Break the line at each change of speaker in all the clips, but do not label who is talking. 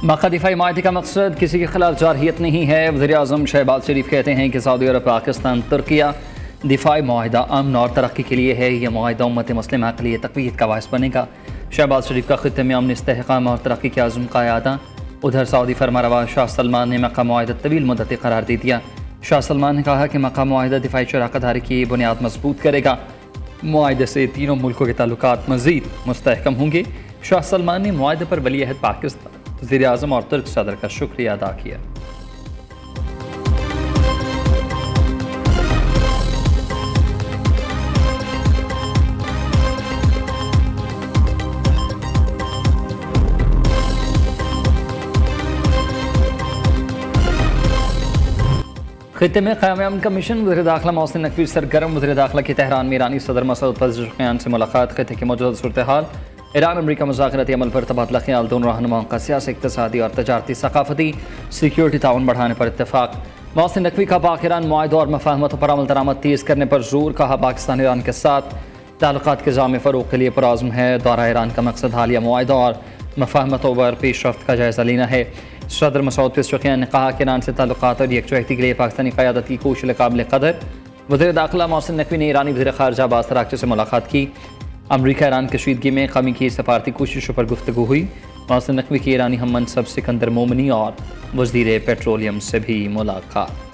मक्का दिफाई माहदे का मकसद किसी के खिलाफ जारहियत नहीं है। वज़ीर-ए-आज़म शहबाज शरीफ कहते हैं कि सऊदी अरब, पाकिस्तान, तुर्किया दिफाई माहदा अमन और तरक्की के लिए है। यह माहदा उम्मत मुस्लिमा के लिए तक़वीत का बायस बनेगा। शहबाज शरीफ का खित्ते में अमन, इस्तेहकाम और तरक्की के आज़म का यादा। उधर सऊदी फरमारवा शाह सलमान ने मक्का माहदा तवील मुद्दत करार दे दिया। शाह सलमान ने कहा कि मक्का माहदा दिफाई शराकतदारी की बुनियाद मजबूत करेगा। माहदे से तीनों मुल्कों के ताल्लुकात मज़ीद मुस्तहकम होंगे। शाह सलमान ने माहदे पर वली-अहद पाकिस्तान, वज़ीर-ए-आज़म और तुर्क सदर का शुक्रिया अदा किया। खित्ते में क़याम अमन का मिशन। वज़ीर दाखिला मोहसिन नकवी सरगर्म। वज़ीर दाखिला की तेहरान में ईरानी सदर मसूद पज़ेश्कियान से मुलाकात। खित्ते की मौजूदा सूरत हाल, ईरान अमरीका मुज़ाकराती अमल पर तबादला ख्याल। दोनों रहनुमाओं का सियासी, इक़्तिसादी और तजारती, सक़ाफ़ती, सिक्योरिटी ताउन बढ़ाने पर इत्तेफाक। मोहसिन नकवी का पाक ईरान मुआहदों और मफ़ाहमतों पर अमल दरामद तेज़ करने पर जोर। कहा पाकिस्तान ईरान के साथ ताल्लुकात के जामे फ़रोग़ के लिए पुरअज़्म है। दौरा ईरान का मकसद हालिया मुआहदों और मफ़ाहमतों पर पेशरफ्त का जायज़ा लेना है। सदर मसूद पेज़ेश्कियान ने कहा कि ईरान से ताल्लुकात और यकजहती के लिए पाकिस्तानी क़यादत की कोशिश काबिल क़दर। वज़ीर दाखिला मोहसिन नकवी ने ईरानी वज़ीर ख़ारिजा अब्बास अराग़ची से मुलाकात की। अमरीका ईरान कशीदगी में कमी की सफारती कोशिशों पर गुफ्तगू हुई। मोहसिन नकवी की ईरानी हम मनसब सिकंदर मोमनी और वज़ीर पेट्रोलियम से भी मुलाकात।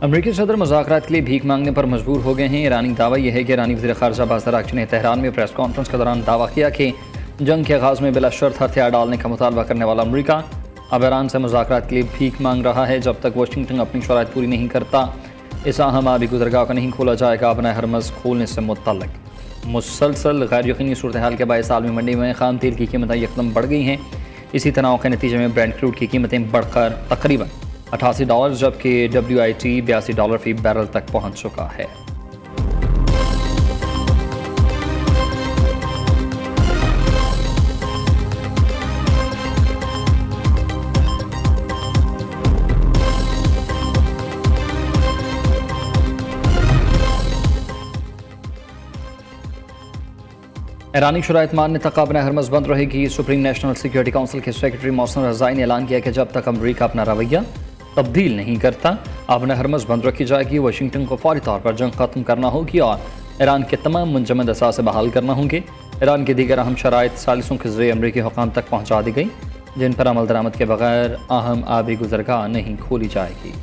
अमरीकी सदर मुज़ाकरात के लिए भीख मांगने पर मजबूर हो गए हैं। ईरानी दावा यह है कि ईरानी वज़ीर ख़ारिजा अब्बास अराग़ची ने तेहरान में प्रेस कॉन्फ्रेंस के दौरान दावा किया कि जंग के आगाज़ में बिला शर्त हथियार डालने का मुतालबा करने वाला अमरीका अब ईरान से मुज़ाकरात के लिए भीख मांग रहा है। जब तक वाशिंगटन अपनी शराइत पूरी नहीं करता, इस अहम आबी गुज़रगाह को नहीं खोला जाएगा। अपना हरमज़ खोलने से मुतल्लिक़ मुसलसल गैर यकीनी सूरत हाल के बायस आलमी मंडी में ख़ाम तेल की कीमतें यकदम बढ़ गई हैं। इसी तनाव के नतीजे में ब्रेंट क्रूड की कीमतें बढ़कर तकरीबन $88, जबकि WIT $82 फ़ी बैरल तक पहुंच चुका है। ईरानी शराइत मानने तक अपना हरमज़ बंद रहेगी। सुप्रीम नेशनल सिक्योरिटी काउंसिल के सेक्रेटरी मोहसिन रज़ाई ने ऐलान किया कि जब तक अमरीका अपना रवैया तब्दील नहीं करता, अपना हरमज़ बंद रखी जाएगी। वाशिंगटन को फौरी तौर पर जंग ख़त्म करना होगी और ईरान के तमाम मुंजमद असासे बहाल करना होंगे। ईरान की दीगर अहम शराइत सालिसों के ज़रिए अमरीकी हुकाम तक पहुँचा दी गई, जिन पर अमल दरामद के बगैर अहम आबी गुज़रगाह नहीं खोली जाएगी।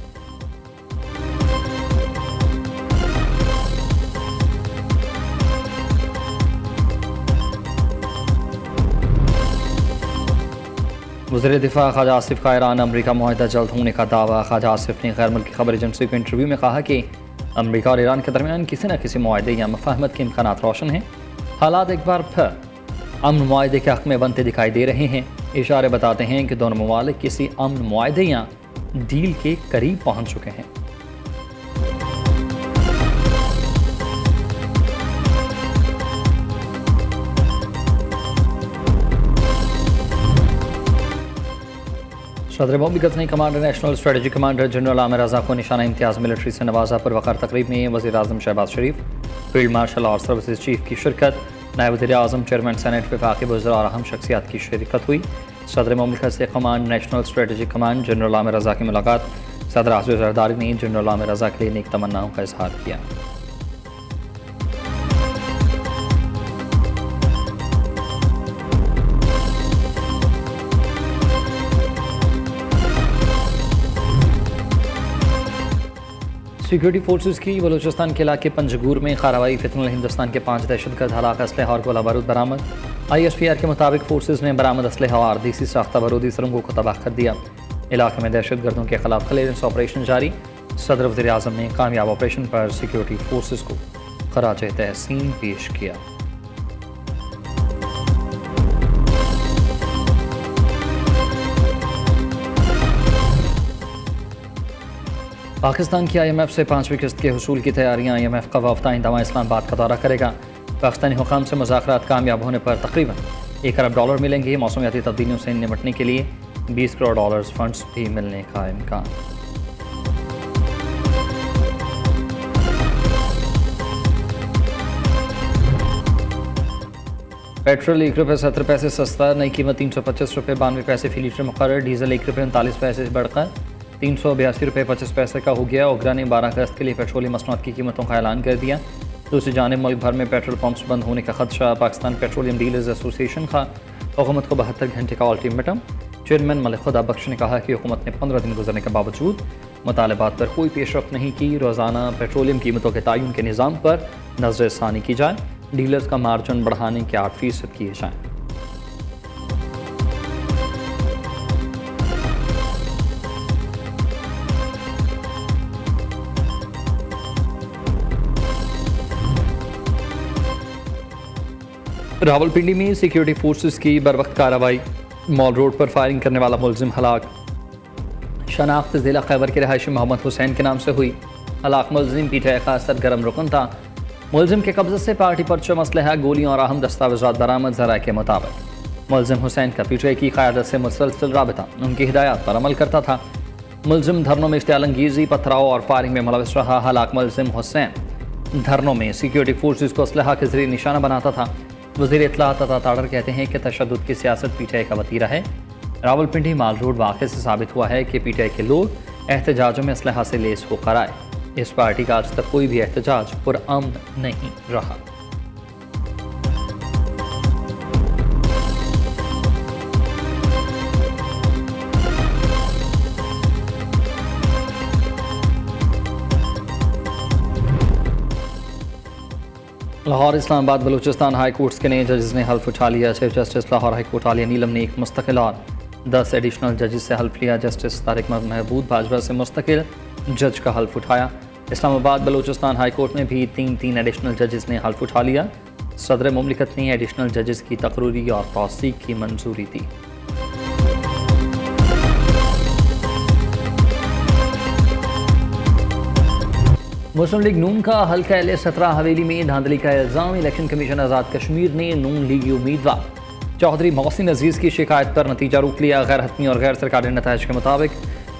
वज़ीर दिफा ख्वाजा आसिफ का ईरान अमरीका मुआहदा जल्द होने का दावा। ख्वाजा आसिफ ने गैर मुल्की खबर एजेंसी को इंटरव्यू में कहा कि अमरीका और ईरान के दरमियान किसी न किसी मुआहदे या मफाहमत के इम्कानात रोशन हैं। हालात एक बार फिर अमन मुआहदे के हक़ में बनते दिखाई दे रहे हैं। इशारे बताते हैं कि दोनों ममालिक किसी अमन मुआहदे या डील के करीब पहुँच चुके हैं। सदर मुमलिकत ने commander national strategy commander general Aamir Raza को निशाना इम्तियाज़ मिलिट्री से नवाजा। पर वक़ार तकरीब में वज़ीर-ए-आज़म शहबाज शरीफ, फील्ड मार्शल और सर्विसेज चीफ की शिरकत, नायब वज़ीर-ए-आज़म, चेयरमैन सेनेट, वफ़ाक़ी वज़ीर और अहम शख्सियात की शिरकत हुई। सदर मुमलिकत से command national strategy command general Aamir Raza की मुलाकात। सदर आसिफ ज़रदारी ने जनरल आमिर रज़ा के लिए नेक तमन्नाओं का इजहार किया। सिक्योरिटी फोर्सेस की बलूचिस्तान के इलाके पंजगूर में कार्रवाई। फितनुल हिंदुस्तान के 5 दहशतगर्द हलाक, असलहा और गोला बारूद बरामद। ISPR के मुताबिक फोर्सेस ने बरामद असलहा और देसी साख्ता बारूदी सुरंगों को तबाह कर दिया। इलाके में दहशतगर्दों के खिलाफ क्लियरेंस ऑपरेशन जारी। सदर वज़ीर-ए-आज़म ने कामयाब ऑपरेशन पर सिक्योरिटी फोर्सेस को खराज तहसीन पेश किया। पाकिस्तान की IMF से 5वीं किस्त के हुसूल की तैयारियां। IMF का वफ़द आइंदा इस्लामाबाद का दौरा करेगा। पाकिस्तानी हुकाम से मुज़ाकरात कामयाब होने पर तकरीबन $1 अरब मिलेंगे। मौसमियाती तब्दीलियों से निपटने के लिए $20 करोड़ फंड्स भी मिलने का इम्कान। पेट्रोल ₹1.70 सस्ता, नई कीमत ₹325.92 फी लीटर मुकर्रर। डीजल ₹1.39 से बढ़कर ₹382.25 का हो गया। ओगरा ने 12 अगस्त के लिए पेट्रोलियम मसनूआत की कीमतों का ऐलान कर दिया। दूसरी जानिब मुल्क भर में पेट्रोल पंप्स बंद होने का खदशा। पाकिस्तान पेट्रोलियम डीलर्स एसोसिएशन का हुकूमत को 72 घंटे का अल्टीमेटम। चेयरमैन मलिक खुदा बख्श ने कहा कि हुकूमत ने 15 दिन गुजरने के बावजूद मुतालबात पर कोई पेशरफ नहीं की। रोज़ाना पेट्रोलियम कीमतों के तयन के निज़ाम पर नज़रसानी की जाए। डीलर्स का मार्जिन बढ़ाने के 8% किए जाएँ। रावलपिंडी में सिक्योरिटी फोर्सेस की बरवक्त कार्रवाई। मॉल रोड पर फायरिंग करने वाला मुलजिम हलाक। शनाख्त ज़िला खैबर के रहायशी मोहम्मद हुसैन के नाम से हुई। हलाक मुलजिम पीटीआई का सरगर्म रुकन था। मुलजिम के कब्जे से पार्टी परचम, असलहा, गोलियां और अहम दस्तावेजात बरामद। ज़राए के मुताबिक मुलजिम हुसैन का पीटीआई की क़यादत से मुसलसल राबिता, उनकी हिदायत पर अमल करता था। मुलजिम धरनों में इश्तियालंगेज़ी, पथराव और फायरिंग में मुलविस रहा। हलाक मुलजिम हुसैन धरनों में सिक्योरिटी फोर्सेस को असलहा के जरिए निशाना बनाता था। वज़ीर इत्तलाआत अता ताड़र कहते हैं कि तशद्दुद की सियासत पीटीआई का वतीरा है। रावलपिंडी माल रोड वाक़े से साबित हुआ है कि पीटीआई के लोग एहतजाजों में असलहा से लेस होकर आए। इस पार्टी का आज तक कोई भी एहतजाज पुरअमन नहीं रहा। लाहौर इस्लामाबाद बलूचिस्तान हाई कोर्ट्स के नए जजेस ने हल्फ उठा लिया। Chief justice Lahore high court Aalia Neelam ने एक मुस्तकिल और 10 एडिशनल जजेस से हल्फ लिया। जस्टिस तारिक महबूब बाजवा से मुस्तकिल जज का हल्फ उठाया। इस्लामाबाद बलूचिस्तान हाई कोर्ट में भी 3 एडिशनल जजेस ने हल्फ उठा लिया। सदर मुमलिकत ने एडिशनल जजेस की तकरूरी और तौसीक की मंजूरी दी। मुस्लिम लीग नून का हल्का LA-17 हवेली में धांधली का इल्ज़ाम। इलेक्शन कमीशन आज़ाद कश्मीर ने नून लीगी उम्मीदवार चौधरी मोहसिन अजीज़ की शिकायत पर नतीजा रोक लिया। गैर हतमी और गैर सरकारी नताइज के मुताबिक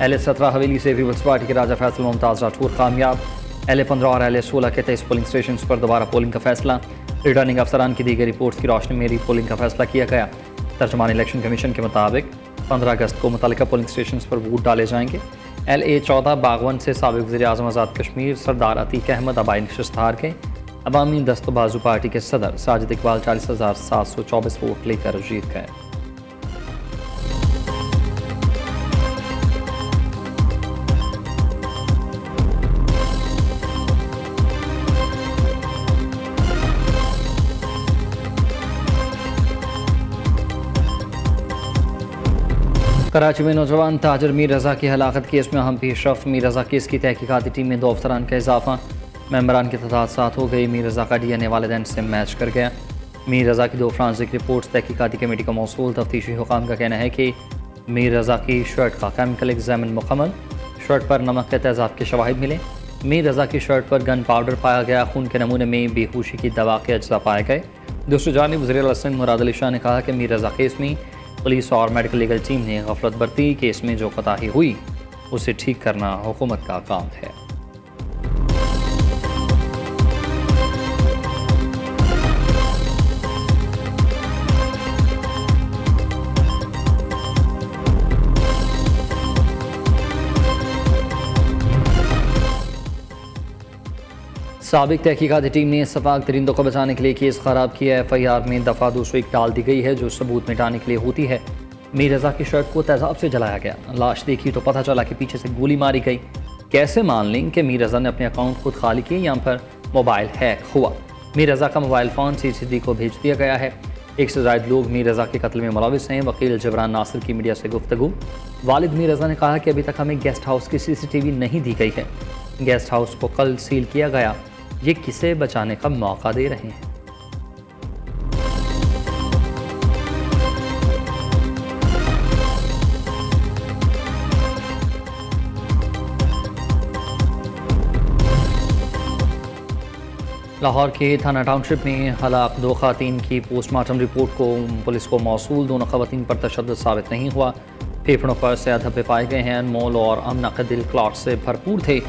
LA-17 हवेली से पीपल्स पार्टी के राजा फैसल मुमताज़ राठौर कामयाब। LA-15 और LA-16 के 23 पोलिंग स्टेशन पर दोबारा पोलिंग का फैसला। रिटर्निंग अफसरान की दी गई रिपोर्ट की रोशनी में पोलिंग का फैसला किया गया। तर्जुमान इलेक्शन कमीशन के मुताबिक 15 अगस्त को मुतल्लिका पोलिंग स्टेशन पर वोट डाले जाएंगे। LA-14 बागवन से साबिक़ वज़ीर-ए-आज़म आज़ाद कश्मीर सरदार अतीक अहमद आबाई नशिस्त हार गए। अवामी दस्त बाजू पार्टी के सदर साजिद इकबाल 40,724 वोट लेकर जीत गए। कराची में नौजवान ताजर मीर रज़ा की हलाकत केस में अहम पेशरफ। मीर रज़ा केस की तहकीकाती टीम में 2 अफसरान का इजाफा। मेंबरान की तादाद 7 हो गई। मीर रज़ा का DNA वालिदैन से मैच कर गया। मीर रज़ा की 2 फॉरेंसिक रिपोर्ट्स तहकीकाती कमेटी का मौसूल। तफ्तीशी हुकाम का कहना है कि मीर रज़ा की शर्ट का केमिकल एग्जामिन मुकम्मल। शर्ट पर नमक के तेज़ाब के शवाहिद मिले। मीर रज़ा की शर्ट पर गन पाउडर पाया गया। खून के नमूने में बेहोशी की दवा के अज्जा पाए गए। दूसरी जानिब वज़ीर आला सिंध मुराद अली शाह ने कहा कि मीर रज़ा केस में पुलिस और मेडिकल लीगल टीम ने गफलत बरती। केस में जो कोताही हुई उसे ठीक करना हुकूमत का काम है। साबिक तहकीकाती टीम ने सफाक दरिंदों को बचाने के लिए केस ख़राब किया। FIR में दफ़ा 201 डाल दी गई है जो सबूत मिटाने के लिए होती है। मीर रज़ा की शर्ट को तेज़ाब से जलाया गया। लाश देखी तो पता चला कि पीछे से गोली मारी गई। कैसे मान लें कि मीर रज़ा ने अपने अकाउंट खुद खाली किए या पर मोबाइल हैक हुआ। मीर रज़ा का मोबाइल फ़ोन CCTV को भेज दिया गया है। 1 से ज़ायद लोग मीर रज़ा के कत्ल में मुलविस हैं। वकील जबरान नासिर की मीडिया से गुफ्तगू। वालिद मीर रज़ा ने कहा कि अभी तक हमें गेस्ट हाउस की CCTV नहीं दी गई है। गेस्ट हाउस को कल सील किया गया। ये किसे बचाने का मौका दे रहे हैं। लाहौर के थाना टाउनशिप में हलाक 2 ख़वातीन की पोस्टमार्टम रिपोर्ट को पुलिस को मौसूल। दोनों ख़वातीन पर तशद्दुद साबित नहीं हुआ। फेफड़ों पर सयाह धब्बे पाए गए हैं। अनमोल और अमनक दिल क्लॉट से भरपूर थे।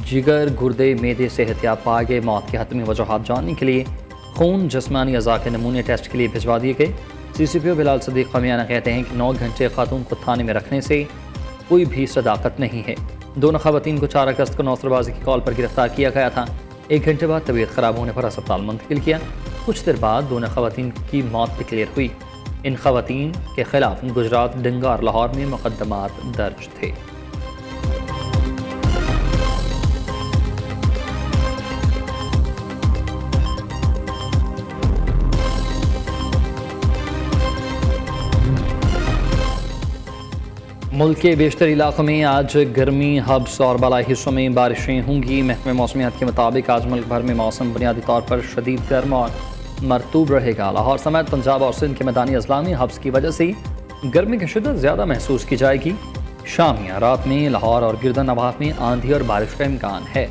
जिगर, गुर्दे, मैदे से एहतियात पाए गए। मौत की हतमी वजूहात जानने के लिए खून, जिस्मानी अज़ा के नमूने टेस्ट के लिए भिजवा दिए गए। CCPO बिलाल सदीक खमियाना कहते हैं कि 9 घंटे खातून को थाने में रखने से कोई भी सदाकत नहीं है। दोनों ख़वातीन को 4 अगस्त को नौसरबाजी की कॉल पर गिरफ्तार किया गया था। 1 घंटे बाद तबीयत ख़राब होने पर अस्पताल मुंतकिल किया। कुछ देर बाद दोनों ख़वातीन की मौत डिक्लेयर हुई। इन ख़वातीन के खिलाफ गुजरात, डंगा और लाहौर में मुकदमात दर्ज थे। मुल्क के बेशतर इलाकों में आज गर्मी, हब्स और बालाई हिस्सों में बारिशें होंगी। महकमे मौसमियात के मुताबिक आज मुल्क भर में मौसम बुनियादी तौर पर शदीद गर्म और मरतूब रहेगा। लाहौर समेत पंजाब और सिंध के मैदानी अजला में हब्स की वजह से गर्मी की शिद्दत ज़्यादा महसूस की जाएगी। शाम या रात में लाहौर और गिरदन नवाब में आंधी और बारिश का इम्कान है।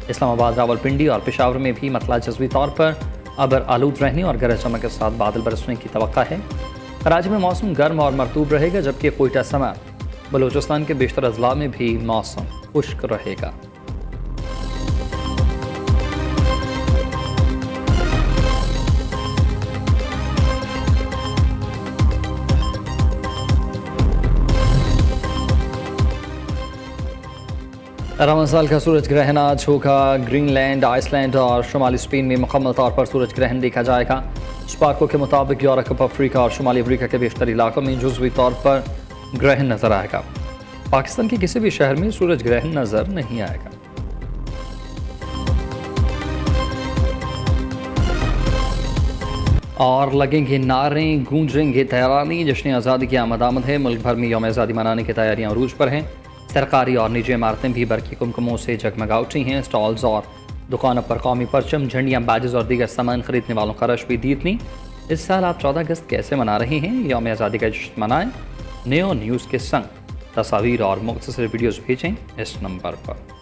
इस्लामाबाद, रावलपिंडी और पेशावर में भी मतला जज़वी तौर पर अबर आलूद रहने और गरज चमक के साथ बादल बरसने की तवक्का है। कराची में मौसम गर्म और मरतूब रहेगा, जबकि कोयटा समेत बलूचिस्तान के बेशतर अजला में भी मौसम खुश्क रहेगा। रमज़ान साल का सूरज ग्रहण आज होगा। ग्रीनलैंड, आइसलैंड और शुमाली स्पेन में मुकम्मल तौर पर सूरज ग्रहण देखा जाएगा। स्पार्को के मुताबिक यूरोप, अफ्रीका और शुमाली अफ्रीका के बेशतर इलाकों में जुज़वी तौर पर ग्रहण नजर आएगा। पाकिस्तान के किसी भी शहर में सूरज ग्रहण नजर नहीं आएगा। और लगेंगे नारे, गूंजेंगे तैरानी। जश्न आज़ादी की आमद है। मुल्क भर में यौम आज़ादी मनाने की तैयारियां अरूज पर हैं। सरकारी और निजी इमारतें भी बरकी कुमकुमों से जगमगा उठी हैं। स्टॉल्स और दुकानों पर कौमी परचम, झंडियाँ, बैजेस और दीगर सामान खरीदने वालों का रश भी दीदनी। इस साल आप 14 अगस्त कैसे मना रहे हैं? यौम आज़ादी का जश्न मनाएं। नेओ न्यूज़ के संग तस्वीर और मुख्तसर वीडियोज़ भेजें इस नंबर पर।